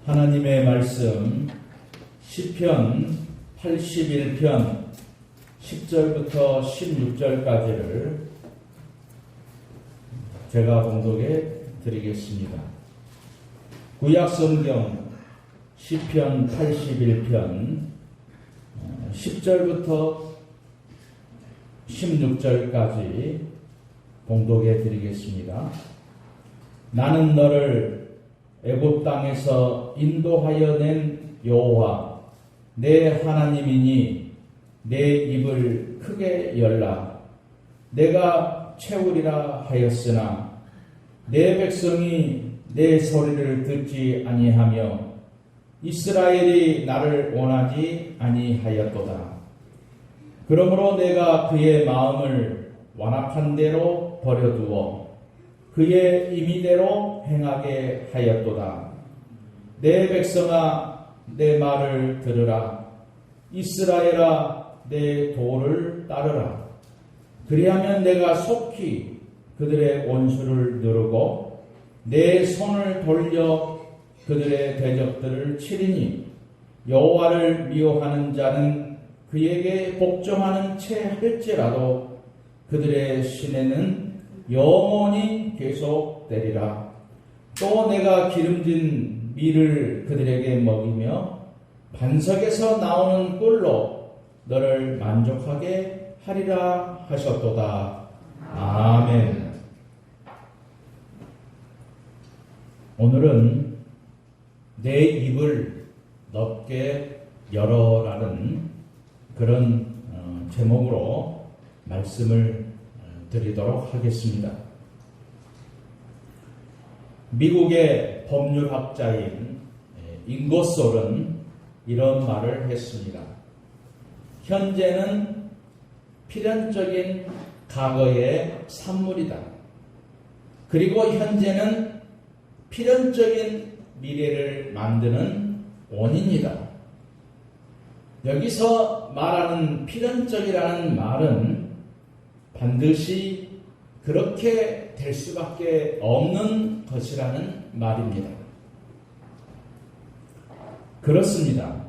하나님의 말씀 시편 81편 10절부터 16절까지를 제가 봉독해 드리겠습니다. 구약성경 시편 81편 10절부터 16절까지 봉독해 드리겠습니다. 나는 너를 애굽 땅에서 인도하여 낸 여호와 내 하나님이니 내 입을 크게 열라. 내가 채우리라 하였으나 내 백성이 내 소리를 듣지 아니하며 이스라엘이 나를 원하지 아니하였도다. 그러므로 내가 그의 마음을 완악한 대로 버려두어 그의 임의대로 행하게 하였도다. 내 백성아 내 말을 들으라. 이스라엘아 내 도를 따르라. 그리하면 내가 속히 그들의 원수를 누르고 내 손을 돌려 그들의 대적들을 치리니 여호와를 미워하는 자는 그에게 복종하는 채 할지라도 그들의 시내는 영원히 계속되리라. 또 내가 기름진 밀을 그들에게 먹이며 반석에서 나오는 꿀로 너를 만족하게 하리라 하셨도다. 아멘. 오늘은 내 입을 넓게 열어라는 그런 제목으로 말씀을 드리도록 하겠습니다. 미국의 법률학자인 잉거솔은 이런 말을 했습니다. 현재는 필연적인 과거의 산물이다. 그리고 현재는 필연적인 미래를 만드는 원인이다. 여기서 말하는 필연적이라는 말은 반드시 그렇게 될 수밖에 없는 것이라는 말입니다. 그렇습니다.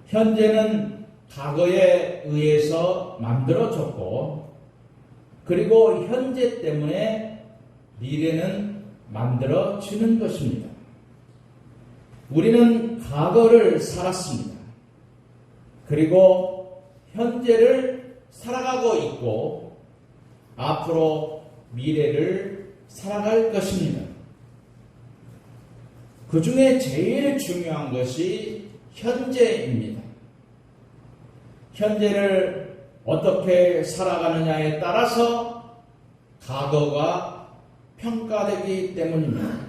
현재는 과거에 의해서 만들어졌고, 그리고 현재 때문에 미래는 만들어지는 것입니다. 우리는 과거를 살았습니다. 그리고 현재를 살아가고 있고 앞으로 미래를 살아갈 것입니다. 그 중에 제일 중요한 것이 현재입니다. 현재를 어떻게 살아가느냐에 따라서 과거가 평가되기 때문입니다.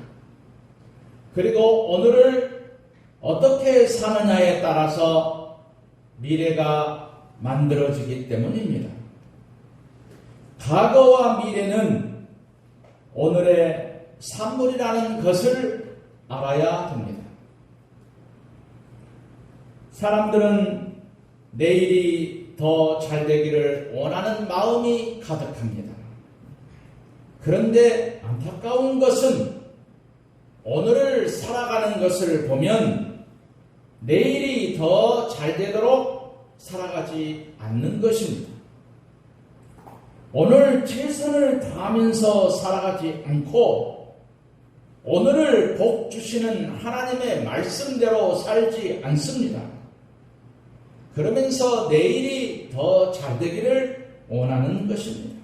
그리고 오늘을 어떻게 사느냐에 따라서 미래가 만들어지기 때문입니다. 과거와 미래는 오늘의 산물이라는 것을 알아야 됩니다. 사람들은 내일이 더 잘 되기를 원하는 마음이 가득합니다. 그런데 안타까운 것은 오늘을 살아가는 것을 보면 내일이 더 잘 되도록 살아가지 않는 것입니다. 오늘 최선을 다하면서 살아가지 않고 오늘을 복 주시는 하나님의 말씀대로 살지 않습니다. 그러면서 내일이 더 잘 되기를 원하는 것입니다.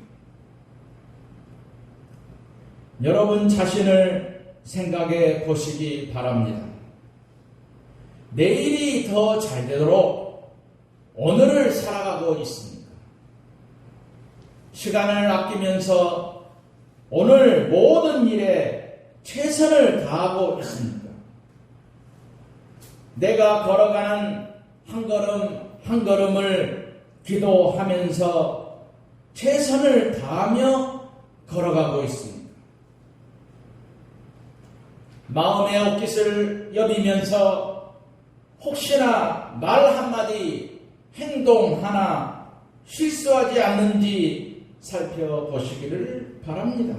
여러분 자신을 생각해 보시기 바랍니다. 내일이 더 잘 되도록 오늘을 살아가고 있습니다. 시간을 아끼면서 오늘 모든 일에 최선을 다하고 있습니다. 내가 걸어가는 한 걸음 한 걸음을 기도하면서 최선을 다하며 걸어가고 있습니다. 마음의 옷깃을 여비면서 혹시나 말 한마디, 행동 하나 실수하지 않는지 살펴보시기를 바랍니다.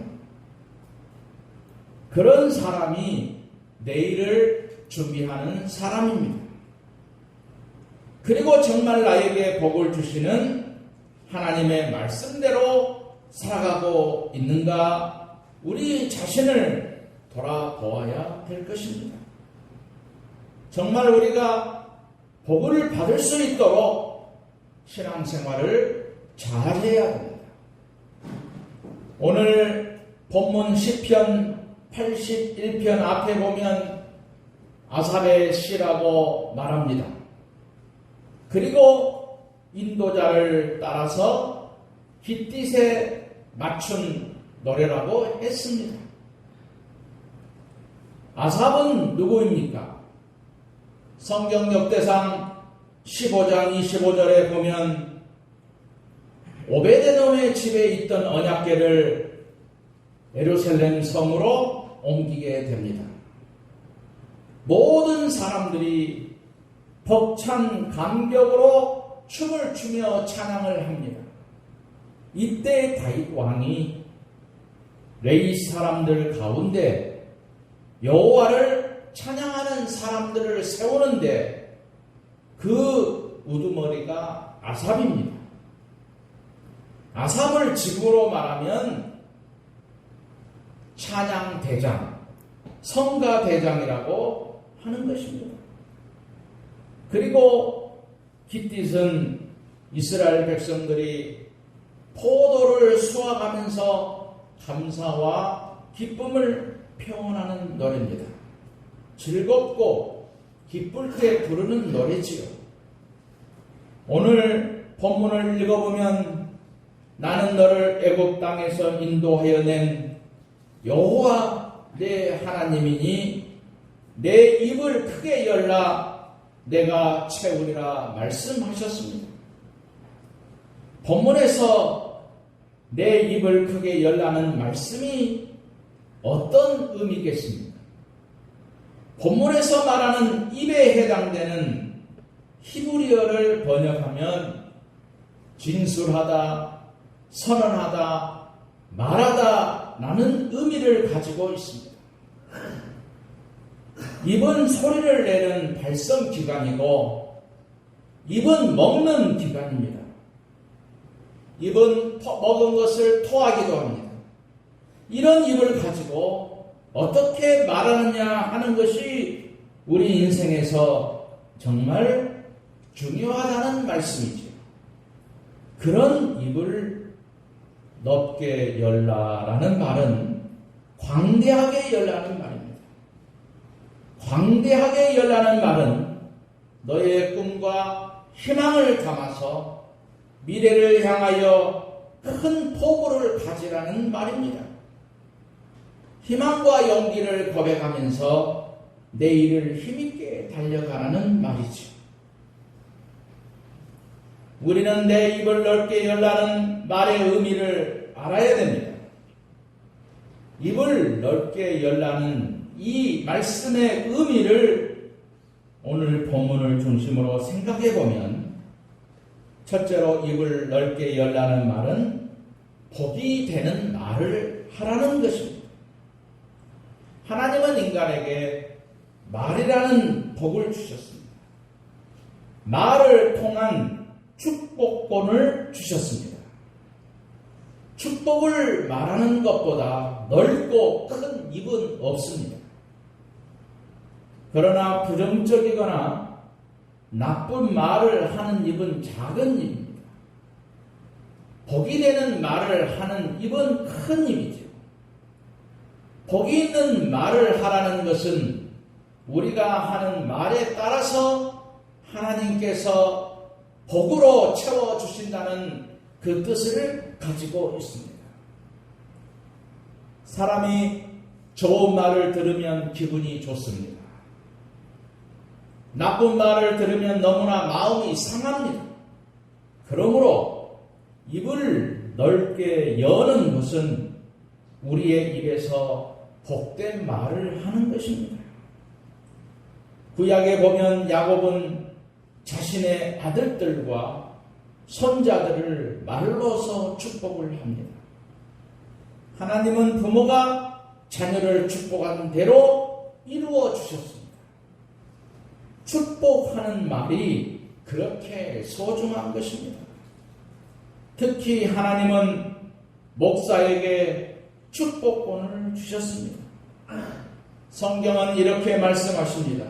그런 사람이 내일을 준비하는 사람입니다. 그리고 정말 나에게 복을 주시는 하나님의 말씀대로 살아가고 있는가 우리 자신을 돌아보아야 될 것입니다. 정말 우리가 복을 받을 수 있도록 신앙생활을 잘해야 됩니다. 오늘 본문 시편 81편 앞에 보면 아삽의 시라고 말합니다. 그리고 인도자를 따라서 깃딧에 맞춘 노래라고 했습니다. 아삽은 누구입니까? 성경 역대상 15장 25절에 보면 오베데돔의 집에 있던 언약궤를 예루살렘 성으로 옮기게 됩니다. 모든 사람들이 벅찬 감격으로 춤을 추며 찬양을 합니다. 이때 다윗 왕이 레위 사람들 가운데 여호와를 찬양하는 사람들을 세우는데 그 우두머리가 아삽입니다. 아삽을 직으로 말하면 찬양대장, 성가대장이라고 하는 것입니다. 그리고 깃딧은 이스라엘 백성들이 포도를 수확하면서 감사와 기쁨을 표현하는 노래입니다. 즐겁고 기쁠 때 부르는 노래지요. 오늘 본문을 읽어보면 나는 너를 애굽 땅에서 인도하여 낸 여호와 내 하나님이니 내 입을 크게 열라 내가 채우리라 말씀하셨습니다. 본문에서 내 입을 크게 열라는 말씀이 어떤 의미겠습니까? 본문에서 말하는 입에 해당되는 히브리어를 번역하면 진술하다, 선언하다, 말하다 라는 의미를 가지고 있습니다. 입은 소리를 내는 발성기관이고 입은 먹는 기관입니다. 입은 먹은 것을 토하기도 합니다. 이런 입을 가지고 어떻게 말하느냐 하는 것이 우리 인생에서 정말 중요하다는 말씀이죠. 그런 입을 넓게 열라라는 말은 광대하게 열라는 말입니다. 광대하게 열라는 말은 너의 꿈과 희망을 담아서 미래를 향하여 큰 포부를 가지라는 말입니다. 희망과 용기를 고백하면서 내일을 힘있게 달려가라는 말이죠. 우리는 내 입을 넓게 열라는 말의 의미를 알아야 됩니다. 입을 넓게 열라는 이 말씀의 의미를 오늘 본문을 중심으로 생각해 보면 첫째로 입을 넓게 열라는 말은 복이 되는 말을 하라는 것입니다. 하나님은 인간에게 말이라는 복을 주셨습니다. 말을 통한 축복권을 주셨습니다. 축복을 말하는 것보다 넓고 큰 입은 없습니다. 그러나 부정적이거나 나쁜 말을 하는 입은 작은 입입니다. 복이 되는 말을 하는 입은 큰 입이죠. 복이 있는 말을 하라는 것은 우리가 하는 말에 따라서 하나님께서 복으로 채워주신다는 그 뜻을 가지고 있습니다. 사람이 좋은 말을 들으면 기분이 좋습니다. 나쁜 말을 들으면 너무나 마음이 상합니다. 그러므로 입을 넓게 여는 것은 우리의 입에서 복된 말을 하는 것입니다. 구약에 보면 야곱은 자신의 아들들과 손자들을 말로서 축복을 합니다. 하나님은 부모가 자녀를 축복하는 대로 이루어 축복하는 말이 그렇게 소중한 것입니다. 특히 하나님은 목사에게 축복권을 주셨습니다. 성경은 이렇게 말씀하십니다.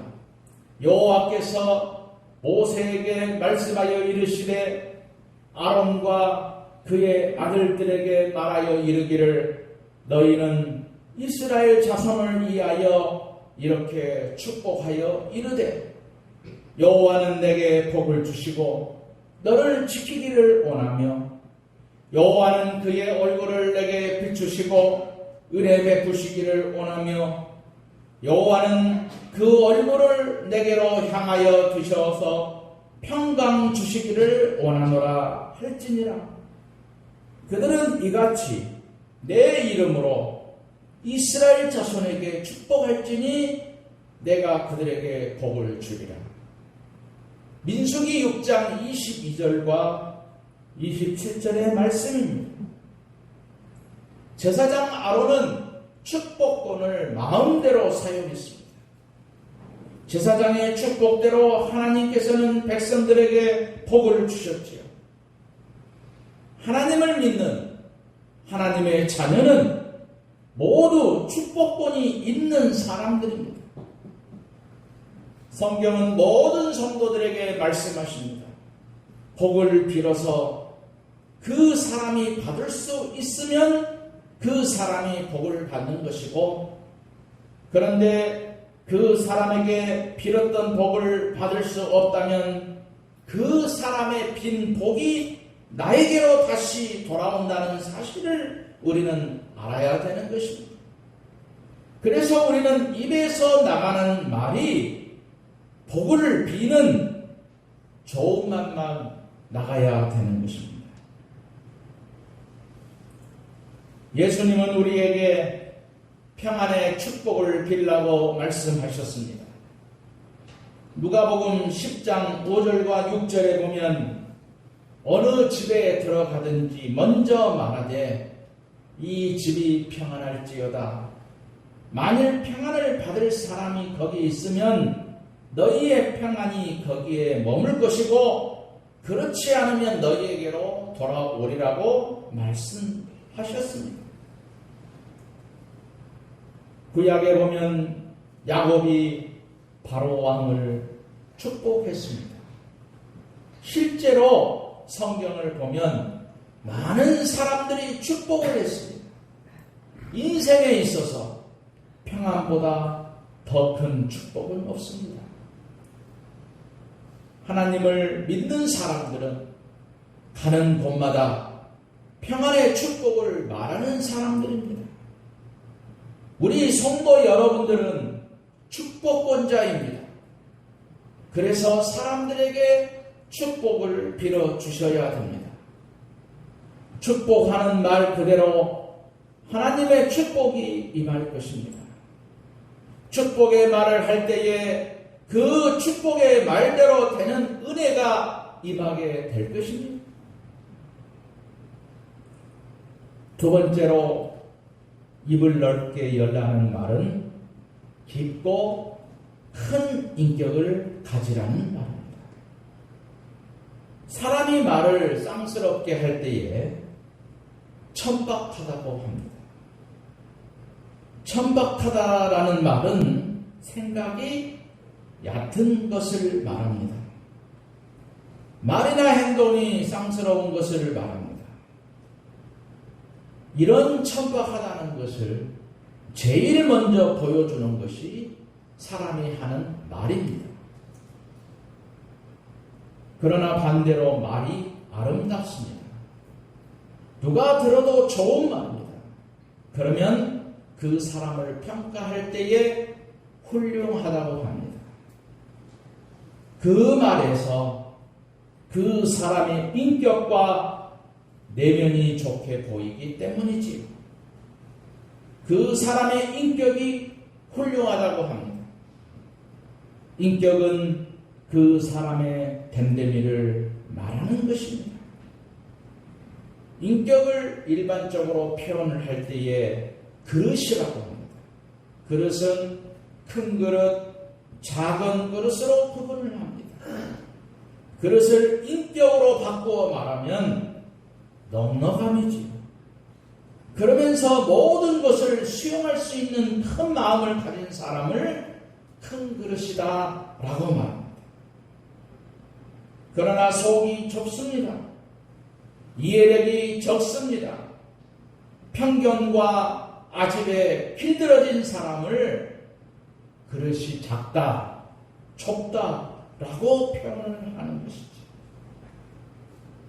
여호와께서 모세에게 말씀하여 이르시되 아론과 그의 아들들에게 말하여 이르기를 너희는 이스라엘 자손을 위하여 이렇게 축복하여 이르되 여호와는 내게 복을 주시고 너를 지키기를 원하며 여호와는 그의 얼굴을 내게 비추시고 은혜 베푸시기를 원하며 여호와는 그 얼굴을 내게로 향하여 두셔서 평강 주시기를 원하노라 할지니라. 그들은 이같이 내 이름으로 이스라엘 자손에게 축복할지니 내가 그들에게 복을 주리라. 민수기 6장 22절과 27절의 말씀입니다. 제사장 아론은 축복권을 마음대로 사용했습니다. 제사장의 축복대로 하나님께서는 백성들에게 복을 주셨지요. 하나님을 믿는 하나님의 자녀는 모두 축복권이 있는 사람들입니다. 성경은 모든 성도들에게 말씀하십니다. 복을 빌어서 그 사람이 받을 수 있으면 그 사람이 복을 받는 것이고, 그런데 그 사람에게 빌었던 복을 받을 수 없다면 그 사람의 빈 복이 나에게로 다시 돌아온다는 사실을 우리는 알아야 되는 것입니다. 그래서 우리는 입에서 나가는 말이 복을 비는 좋은 말만 나가야 되는 것입니다. 예수님은 우리에게 평안의 축복을 빌라고 말씀하셨습니다. 누가복음 10장 5절과 6절에 보면 어느 집에 들어가든지 먼저 말하되 이 집이 평안할지어다. 만일 평안을 받을 사람이 거기 있으면 너희의 평안이 거기에 머물 것이고 그렇지 않으면 너희에게로 돌아오리라고 말씀하셨습니다. 구약에 보면 야곱이 바로 왕을 축복했습니다. 실제로 성경을 보면 많은 사람들이 축복을 했습니다. 인생에 있어서 평안보다 더 큰 축복은 없습니다. 하나님을 믿는 사람들은 가는 곳마다 평안의 축복을 말하는 사람들입니다. 우리 성도 여러분들은 축복권자입니다. 그래서 사람들에게 축복을 빌어주셔야 됩니다. 축복하는 말 그대로 하나님의 축복이 임할 것입니다. 축복의 말을 할 때에 그 축복의 말대로 되는 은혜가 임하게 될 것입니다. 두 번째로 입을 넓게 열라는 말은 깊고 큰 인격을 가지라는 말입니다. 사람이 말을 쌍스럽게 할 때에 천박하다고 합니다. 천박하다라는 말은 생각이 얕은 것을 말합니다. 말이나 행동이 쌍스러운 것을 말합니다. 이런 천박하다는 것을 제일 먼저 보여주는 것이 사람이 하는 말입니다. 그러나 반대로 말이 아름답습니다. 누가 들어도 좋은 말입니다. 그러면 그 사람을 평가할 때에 훌륭하다고 합니다. 그 말에서 그 사람의 인격과 내면이 좋게 보이기 때문이지요. 그 사람의 인격이 훌륭하다고 합니다. 인격은 그 사람의 됨됨이를 말하는 것입니다. 인격을 일반적으로 표현을 할 때에 그릇이라고 합니다. 그릇은 큰 그릇, 작은 그릇으로 구분을 합니다. 그릇을 인격으로 바꾸어 말하면 넉넉함이지요. 그러면서 모든 것을 수용할 수 있는 큰 마음을 가진 사람을 큰 그릇이다 라고 말합니다. 그러나 속이 좁습니다. 이해력이 적습니다. 편견과 아집에 길들어진 사람을 그릇이 작다, 좁다 라고 표현을 하는 것이죠.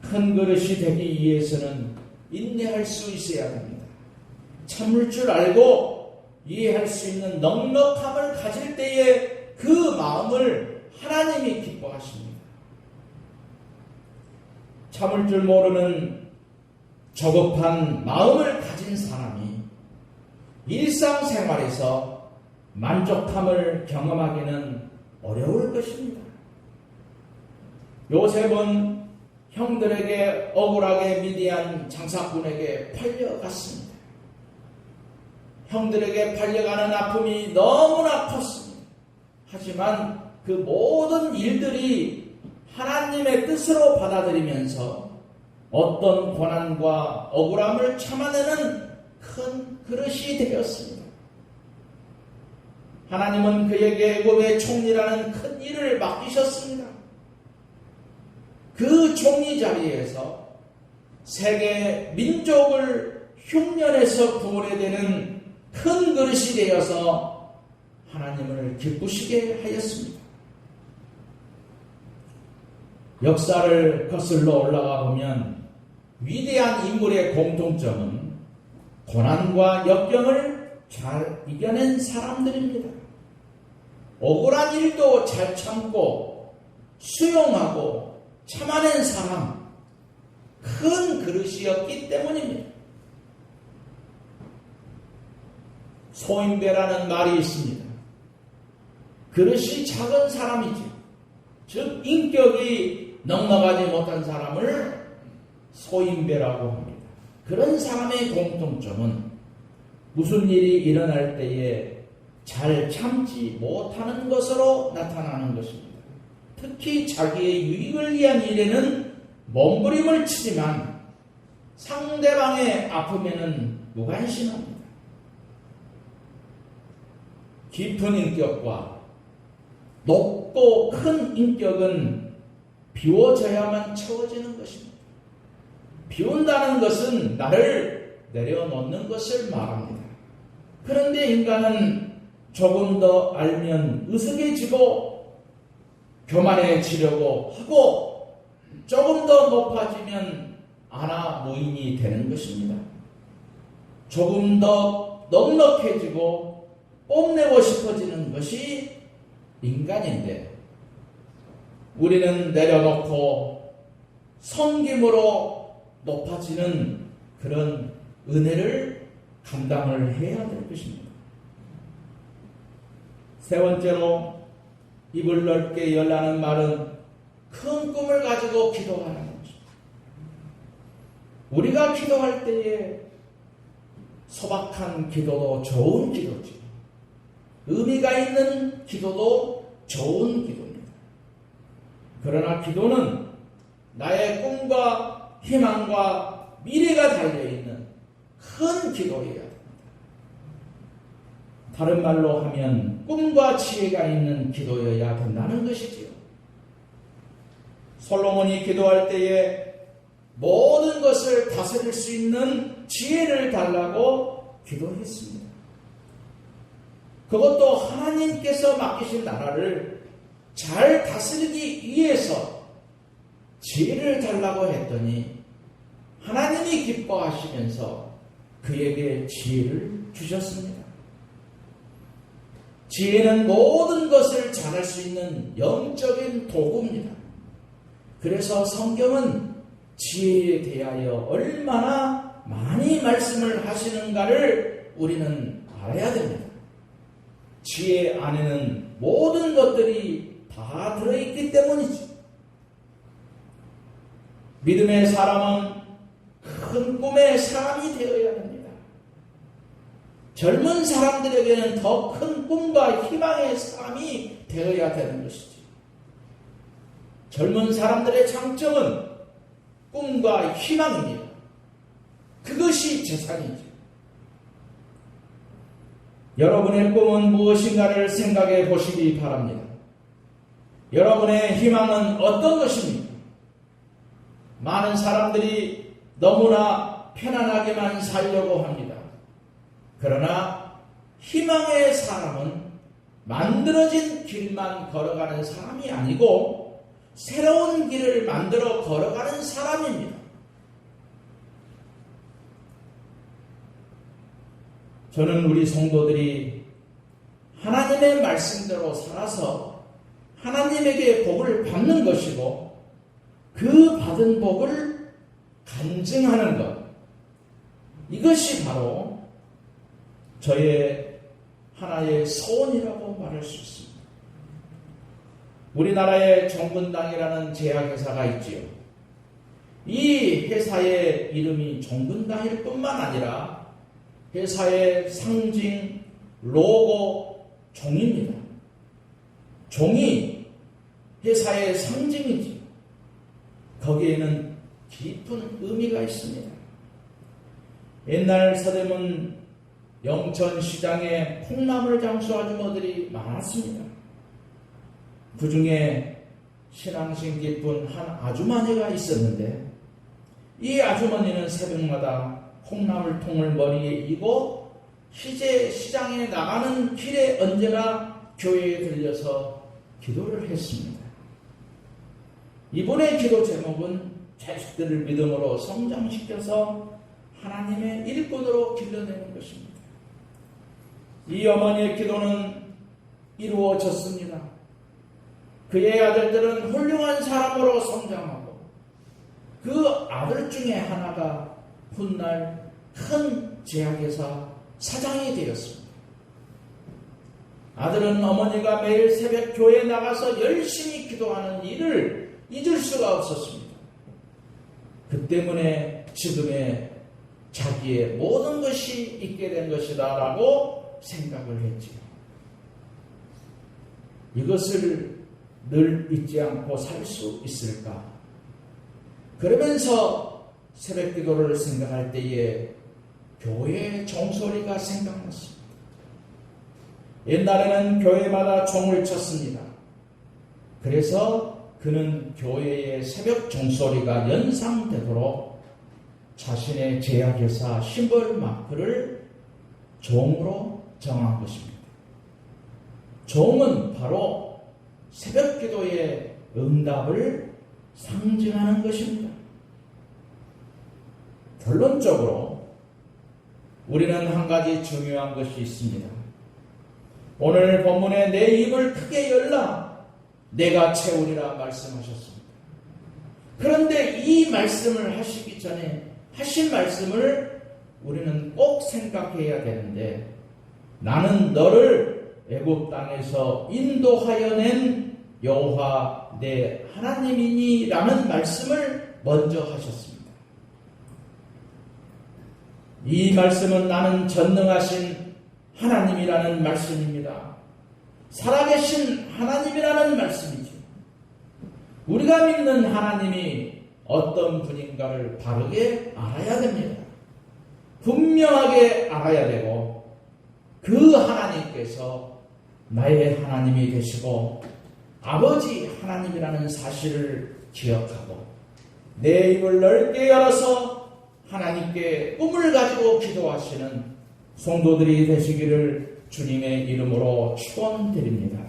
큰 그릇이 되기 위해서는 인내할 수 있어야 합니다. 참을 줄 알고 이해할 수 있는 넉넉함을 가질 때에 그 마음을 하나님이 기뻐하십니다. 참을 줄 모르는 저급한 마음을 가진 사람이 일상생활에서 만족함을 경험하기는 어려울 것입니다. 요셉은 형들에게 억울하게 미디안 장사꾼에게 팔려갔습니다. 형들에게 팔려가는 아픔이 너무나 컸습니다. 하지만 그 모든 일들이 하나님의 뜻으로 받아들이면서 어떤 고난과 억울함을 참아내는 큰 그릇이 되었습니다. 하나님은 그에게 애굽의 총리라는 큰 일을 맡기셨습니다. 그 총리 자리에서 세계 민족을 흉년에서 구원해야 되는 큰 그릇이 되어서 하나님을 기쁘시게 하였습니다. 역사를 거슬러 올라가 보면 위대한 인물의 공통점은 고난과 역경을 잘 이겨낸 사람들입니다. 억울한 일도 잘 참고 수용하고 참아낸 사람, 큰 그릇이었기 때문입니다. 소인배라는 말이 있습니다. 그릇이 작은 사람이죠. 즉 인격이 넉넉하지 못한 사람을 소인배라고 합니다. 그런 사람의 공통점은 무슨 일이 일어날 때에 잘 참지 못하는 것으로 나타나는 것입니다. 특히 자기의 유익을 위한 일에는 몸부림을 치지만 상대방의 아픔에는 무관심합니다. 깊은 인격과 높고 큰 인격은 비워져야만 채워지는 것입니다. 비운다는 것은 나를 내려놓는 것을 말합니다. 그런데 인간은 조금 더 알면 으스개지고 교만해지려고 하고 조금 더 높아지면 아나무인이 되는 것입니다. 조금 더 넉넉해지고 뽐내고 싶어지는 것이 인간인데 우리는 내려놓고 섬김으로 높아지는 그런 은혜를 감당을 해야 될 것입니다. 세 번째로 입을 넓게 열라는 말은 큰 꿈을 가지고 기도하는 것입니다. 우리가 기도할 때에 소박한 기도도 좋은 기도죠. 의미가 있는 기도도 좋은 기도입니다. 그러나 기도는 나의 꿈과 희망과 미래가 달려있는 큰 기도여야 됩니다. 다른 말로 하면 꿈과 지혜가 있는 기도여야 된다는 것이지요. 솔로몬이 기도할 때에 모든 것을 다스릴 수 있는 지혜를 달라고 기도했습니다. 그것도 하나님께서 맡기신 나라를 잘 다스리기 위해서 지혜를 달라고 했더니 하나님이 기뻐하시면서 그에게 지혜를 주셨습니다. 지혜는 모든 것을 잘할 수 있는 영적인 도구입니다. 그래서 성경은 지혜에 대하여 얼마나 많이 말씀을 하시는가를 우리는 알아야 됩니다. 지혜 안에는 모든 것들이 다 들어있기 때문이죠. 믿음의 사람은 큰 꿈의 사람이 되어야 합니다. 젊은 사람들에게는 더 큰 꿈과 희망의 사람이 되어야 되는 것이지. 젊은 사람들의 장점은 꿈과 희망입니다. 그것이 재산이죠. 여러분의 꿈은 무엇인가를 생각해 보시기 바랍니다. 여러분의 희망은 어떤 것입니까? 많은 사람들이 너무나 편안하게만 살려고 합니다. 그러나 희망의 사람은 만들어진 길만 걸어가는 사람이 아니고 새로운 길을 만들어 걸어가는 사람입니다. 저는 우리 성도들이 하나님의 말씀대로 살아서 하나님에게 복을 받는 것이고 그 받은 복을 간증하는 것, 이것이 바로 저의 하나의 소원이라고 말할 수 있습니다. 우리나라에 정근당이라는 제약회사가 있지요. 이 회사의 이름이 정근당일 뿐만 아니라 회사의 상징, 로고, 종입니다. 종이 회사의 상징이지. 거기에는 깊은 의미가 있습니다. 옛날 서대문 영천시장에 콩나물 장수 아주머니들이 많았습니다. 그 중에 신앙심 깊은 한 아주머니가 있었는데 이 아주머니는 새벽마다 콩나물통을 머리에 이고 시제 시장에 나가는 길에 언제나 교회에 들려서 기도를 했습니다. 이분의 기도 제목은 자식들을 믿음으로 성장시켜서 하나님의 일꾼으로 길러내는 것입니다. 이 어머니의 기도는 이루어졌습니다. 그의 아들들은 훌륭한 사람으로 성장하고 그 아들 중에 하나가 훗날 큰 제약회사 사장이 되었습니다. 아들은 어머니가 매일 새벽 교회에 나가서 열심히 기도하는 일을 잊을 수가 없었습니다. 그 때문에 지금의 자기의 모든 것이 있게 된 것이다 라고 생각을 했지요. 이것을 늘 잊지 않고 살 수 있을까? 그러면서 새벽 기도를 생각할 때에 교회의 종소리가 생각났습니다. 옛날에는 교회마다 종을 쳤습니다. 그래서 그는 교회의 새벽 종소리가 연상되도록 자신의 제약회사 심벌 마크를 종으로 정한 것입니다. 종은 바로 새벽 기도의 응답을 상징하는 것입니다. 결론적으로 우리는 한 가지 중요한 것이 있습니다. 오늘 본문에 내 입을 크게 열라 내가 채우리라 말씀하셨습니다. 그런데 이 말씀을 하시기 전에 하신 말씀을 우리는 꼭 생각해야 되는데 나는 너를 애굽 땅에서 인도하여 낸 여호와 내 하나님이니 라는 말씀을 먼저 하셨습니다. 이 말씀은 나는 전능하신 하나님이라는 말씀입니다. 살아계신 하나님이라는 말씀이죠. 우리가 믿는 하나님이 어떤 분인가를 바르게 알아야 됩니다. 분명하게 알아야 되고 그 하나님께서 나의 하나님이 되시고 아버지 하나님이라는 사실을 기억하고 내 입을 넓게 열어서 하나님께 꿈을 가지고 기도하시는 성도들이 되시기를 주님의 이름으로 축원드립니다.